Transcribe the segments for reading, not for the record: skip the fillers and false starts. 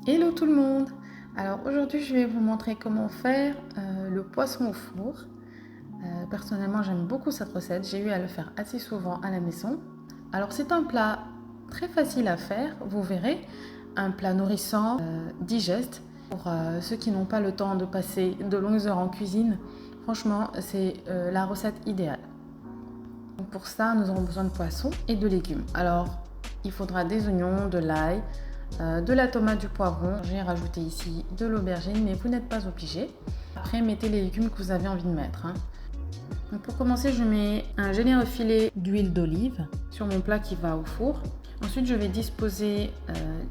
Hello tout le monde! Alors aujourd'hui je vais vous montrer comment faire le poisson au four. Personnellement j'aime beaucoup cette recette, j'ai eu à le faire assez souvent à la maison. Alors c'est un plat très facile à faire, vous verrez, un plat nourrissant, digeste. Pour ceux qui n'ont pas le temps de passer de longues heures en cuisine, franchement c'est la recette idéale. Donc pour ça nous aurons besoin de poisson et de légumes. Alors il faudra des oignons, de l'ail, de la tomate, du poivron. J'ai rajouté ici de l'aubergine, mais vous n'êtes pas obligé. Après, mettez les légumes que vous avez envie de mettre. Donc pour commencer, je mets un généreux filet d'huile d'olive sur mon plat qui va au four. Ensuite, je vais disposer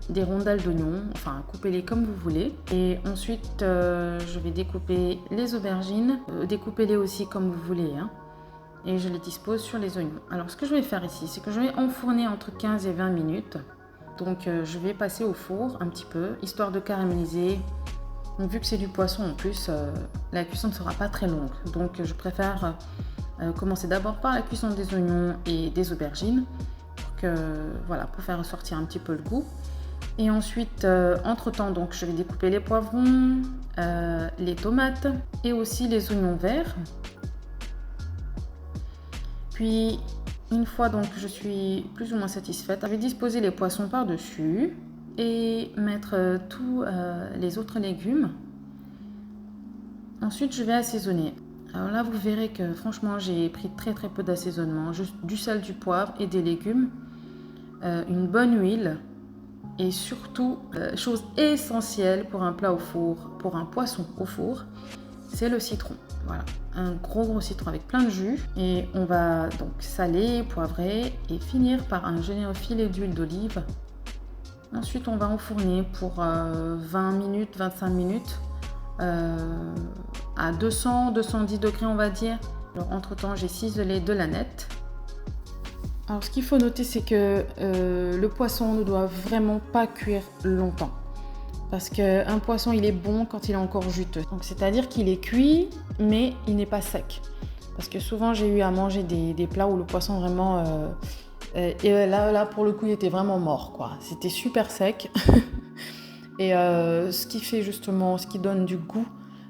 des rondelles d'oignons, enfin coupez-les comme vous voulez. Et ensuite, je vais découper les aubergines, découpez-les aussi comme vous voulez. Et je les dispose sur les oignons. Alors ce que je vais faire ici, c'est que je vais enfourner entre 15 et 20 minutes. Donc je vais passer au four un petit peu, histoire de caraméliser. Donc vu que c'est du poisson en plus, la cuisson ne sera pas très longue. Donc je préfère commencer d'abord par la cuisson des oignons et des aubergines, pour faire ressortir un petit peu le goût. Et ensuite, entre-temps, donc, je vais découper les poivrons, les tomates et aussi les oignons verts. Puis, une fois donc je suis plus ou moins satisfaite, je vais disposer les poissons par-dessus et mettre tous les autres légumes. Ensuite, je vais assaisonner. Alors là, vous verrez que franchement, j'ai pris très peu d'assaisonnement, juste du sel, du poivre et des légumes, une bonne huile et surtout, chose essentielle pour un plat au four, pour un poisson au four, c'est le citron. Voilà, un gros citron avec plein de jus. Et on va donc saler, poivrer et finir par un généreux filet d'huile d'olive. Ensuite, on va enfourner pour 20 minutes, 25 minutes à 200-210 degrés, on va dire. Alors, entre-temps, j'ai ciselé de l'aneth. Alors, ce qu'il faut noter, c'est que le poisson ne doit vraiment pas cuire longtemps. Parce qu'un poisson, il est bon quand il est encore juteux. Donc, c'est-à-dire qu'il est cuit, mais il n'est pas sec. Parce que souvent, j'ai eu à manger des plats où le poisson vraiment... et là, pour le coup, il était vraiment mort, quoi. C'était super sec. Et ce qui fait justement, ce qui donne du goût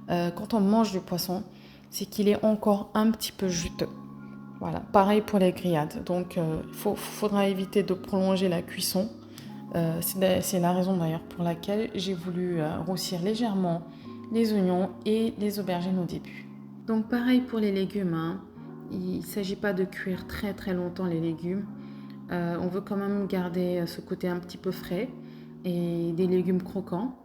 quand on mange du poisson, c'est qu'il est encore un petit peu juteux. Voilà, pareil pour les grillades. Donc, faudra éviter de prolonger la cuisson. C'est la raison d'ailleurs pour laquelle j'ai voulu roussir légèrement les oignons et les aubergines au début. Donc pareil pour les légumes, il ne s'agit pas de cuire très longtemps les légumes. On veut quand même garder ce côté un petit peu frais et des légumes croquants.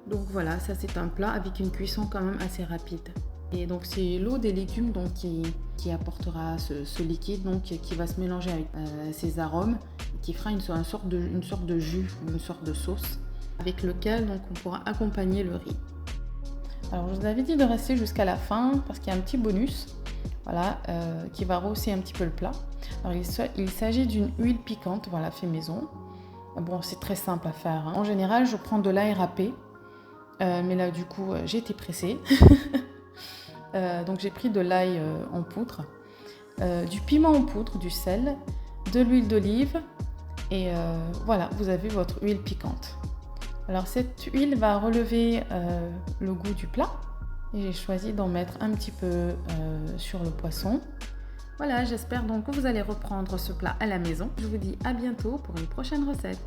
Donc voilà, ça c'est un plat avec une cuisson quand même assez rapide. Et donc c'est l'eau des légumes donc, qui apportera ce liquide donc, qui va se mélanger avec ces arômes, qui fera une sorte de jus, une sorte de sauce avec lequel donc, on pourra accompagner le riz. Alors je vous avais dit de rester jusqu'à la fin parce qu'il y a un petit bonus qui va rehausser un petit peu le plat. Alors il s'agit d'une huile piquante, voilà, fait maison. Bon, c'est très simple à faire. En général, je prends de l'ail râpé, mais là du coup j'ai été pressée. Donc j'ai pris de l'ail en poudre, du piment en poudre, du sel, de l'huile d'olive et voilà, vous avez votre huile piquante. Alors cette huile va relever le goût du plat et j'ai choisi d'en mettre un petit peu sur le poisson. Voilà, j'espère donc que vous allez reprendre ce plat à la maison. Je vous dis à bientôt pour une prochaine recette.